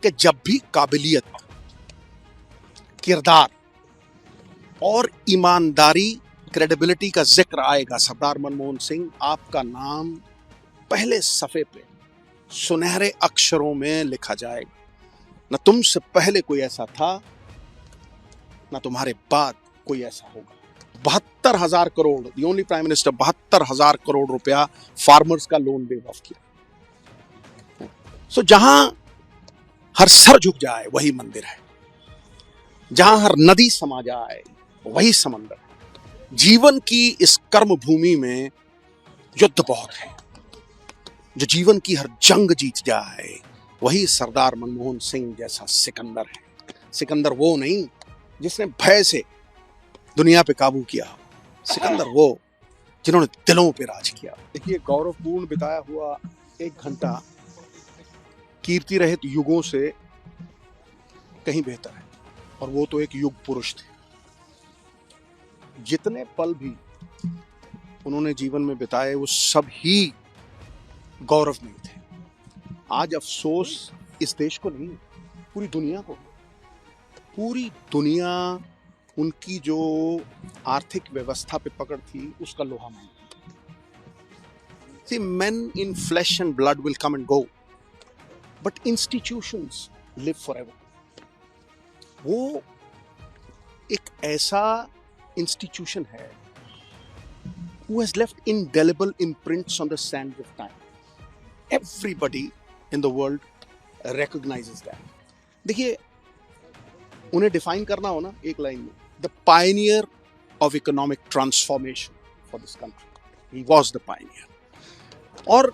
कि जब भी काबिलियत, किरदार और ईमानदारी, क्रेडिबिलिटी का जिक्र आएगा, सरदार मनमोहन सिंह, आपका नाम पहले सफे पे सुनहरे अक्षरों में लिखा जाएगा। न तुमसे पहले कोई ऐसा था, न तुम्हारे बाद कोई ऐसा होगा। 72,000 crore, the only prime minister, 72,000 crore रुपया फार्मर्स का लोन वेव ऑफ किया। सो जहां हर सर झुक जाए वही मंदिर है, जहां हर नदी समा जाए वही समंदर है। जीवन की इस कर्म भूमि में युद्ध बहुत है। जो जीवन की हर जंग जीत जाए वही सरदार मनमोहन सिंह जैसा सिकंदर है। सिकंदर वो नहीं जिसने भय से दुनिया पे काबू किया, सिकंदर वो जिन्होंने दिलों पे राज किया। देखिए, गौरवपूर्ण बिताया हुआ 1 घंटा कीर्ति रहित युगों से कहीं बेहतर है, और वो तो एक युग पुरुष थे। जितने पल भी उन्होंने जीवन में बिताए वो सब ही गौरवमयी थे। आज अफसोस इस देश को नहीं, पूरी दुनिया को। पूरी दुनिया उनकी जो आर्थिक व्यवस्था पे पकड़ थी उसका लोहा मान। See, men in flesh and blood will come and go, but institutions live forever. वो एक ऐसा इंस्टीट्यूशन है who has left indelible imprints on the sands of time. Everybody in the world recognizes that. देखिए, उन्हें define करना हो ना एक लाइन में, the pioneer of economic transformation for this country. He was the pioneer. और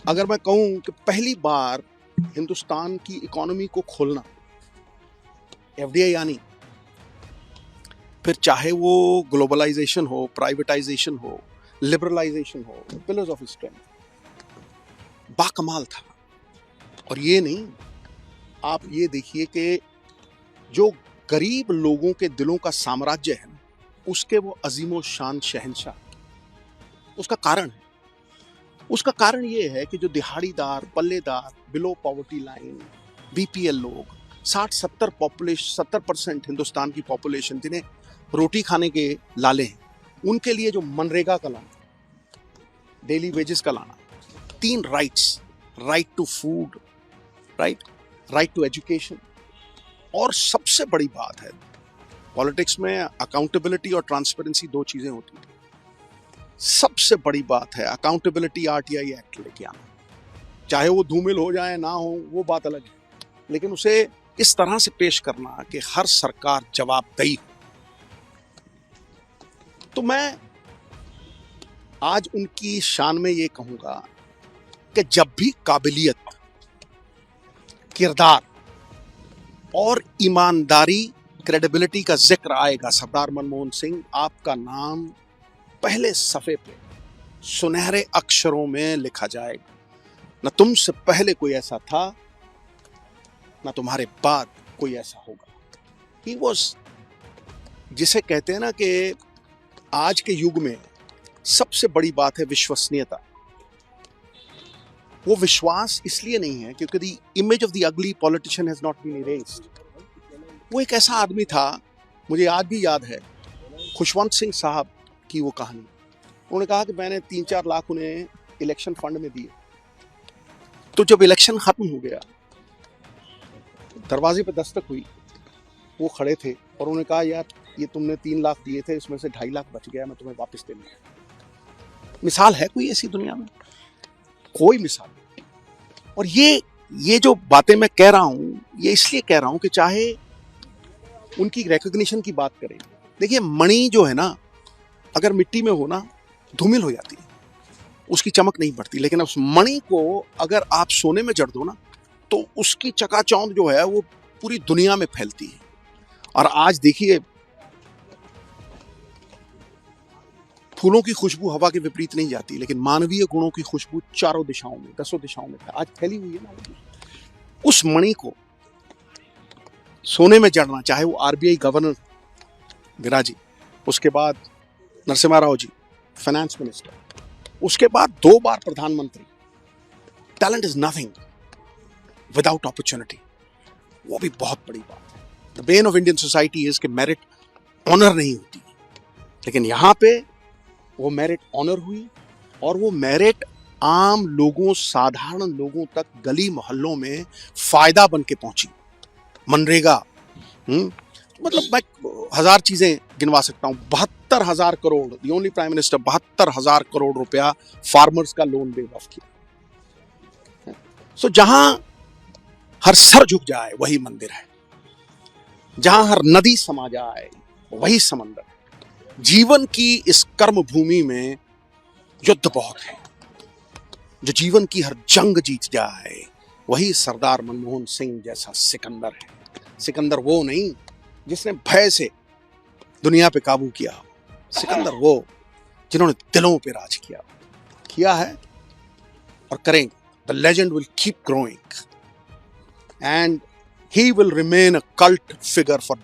अगर मैं कहूं कि पहली बार हिंदुस्तान की इकोनॉमी को खोलना, एफडीआई यानी, फिर चाहे वो ग्लोबलाइजेशन हो, प्राइवेटाइजेशन हो, लिबरलाइजेशन हो, पिलर्स ऑफ स्ट्रेंथ, बाकमाल था। और ये नहीं, आप ये देखिए कि जो गरीब लोगों के दिलों का साम्राज्य है ना, उसके वो अजीमो शान शहंशाह, उसका कारण है। उसका कारण ये है कि जो दिहाड़ीदार, पल्लेदार, बिलो पॉवर्टी लाइन, बीपीएल लोग, 60-70% हिंदुस्तान की पॉपुलेशन जिन्हें रोटी खाने के लाले हैं, उनके लिए जो मनरेगा का लाना, डेली वेजेस का लाना, 3 rights, right to food, right to education, और सबसे बड़ी बात है, पॉलिटिक्स में अकाउंटेबिलिटी और ट्रांसपेरेंसी 2 चीजें होती हैं। सबसे बड़ी बात है अकाउंटेबिलिटी, आरटीआई एक्ट लेके आना। चाहे वो धूमिल हो जाए ना हो, वो बात अलग है, लेकिन उसे इस तरह से पेश करना कि हर सरकार जवाबदेही हो। तो मैं आज उनकी शान में ये कहूंगा कि जब भी काबिलियत, किरदार और ईमानदारी, क्रेडिबिलिटी का जिक्र आएगा, सरदार मनमोहन सिंह, आपका नाम पहले सफे पे सुनहरे अक्षरों में लिखा जाएगा। न तुमसे पहले कोई ऐसा था, न तुम्हारे बाद कोई ऐसा होगा। He was, जिसे कहते हैं ना कि आज के युग में सबसे बड़ी बात है विश्वसनीयता। वो विश्वास इसलिए नहीं है क्योंकि the image of the ugly politician has not been erased. वो एक ऐसा आदमी था, मुझे आज भी याद है खुशवंत सिंह साहब की वो कहानी। उन्होंने कहा कि मैंने 3-4 लाख उन्हें इलेक्शन फंड में दिए। तो जब इलेक्शन खत्म हो गया, दरवाजे पे दस्तक हुई, वो खड़े थे और उन्होंने कहा, यार ये तुमने 3 लाख दिए थे, इसमें से 2.5 लाख बच गया, मैं तुम्हें वापस दे दूंगा। मिसाल है कोई ऐसी दुनिया में? कोई मिसाल नहीं। और ये जो बातें मैं कह रहा हूं, ये इसलिए कह रहा हूं कि चाहे उनकी रिकॉग्निशन की बात करें, देखिए मणि जो है ना, अगर मिट्टी में हो ना, धूमिल हो जाती है, उसकी चमक नहीं बढ़ती। लेकिन उस मणि को अगर आप सोने में जड़ दो ना, तो उसकी चकाचौंध जो है वो पूरी दुनिया में फैलती है। और आज देखिए, फूलों की खुशबू हवा के विपरीत नहीं जाती, लेकिन मानवीय गुणों की खुशबू चारों दिशाओं में, 10 दिशाओं में आज फैली हुई है ना। उस मणि को सोने में जड़ना, चाहे वो आरबीआई गवर्नर विराजी, उसके बाद नरसिम्हा राव जी फाइनेंस मिनिस्टर, उसके बाद 2 बार प्रधानमंत्री। Talent is nothing without opportunity. वो भी बहुत बड़ी बात है। The Ben of Indian society is कि मेरिट ऑनर नहीं होती, लेकिन यहां पे वो मेरिट ऑनर हुई और वो मेरिट आम लोगों, साधारण लोगों तक गली मोहल्लों में फायदा बन के पहुंची। मनरेगा, मतलब मैं 1000 चीजें गिनवा सकता हूं। 72,000 crore, the only prime minister 72,000 crore रुपया फार्मर्स का लोन वेव ऑफ किया। सो जहां हर सर झुक जाए वही मंदिर है, जहां हर नदी समा जाए वही समंदर है। जीवन की इस कर्म भूमि में युद्ध बहुत है। जो जीवन की हर जंग जीत जाए वही सरदार मनमोहन सिंह जैसा सिकंदर है। सिकंदर वो नहीं जिसने भय से दुनिया पे काबू किया, सिकंदर वो जिन्होंने दिलों पे राज किया है और करेंगे। The legend will keep growing and he will remain a cult figure for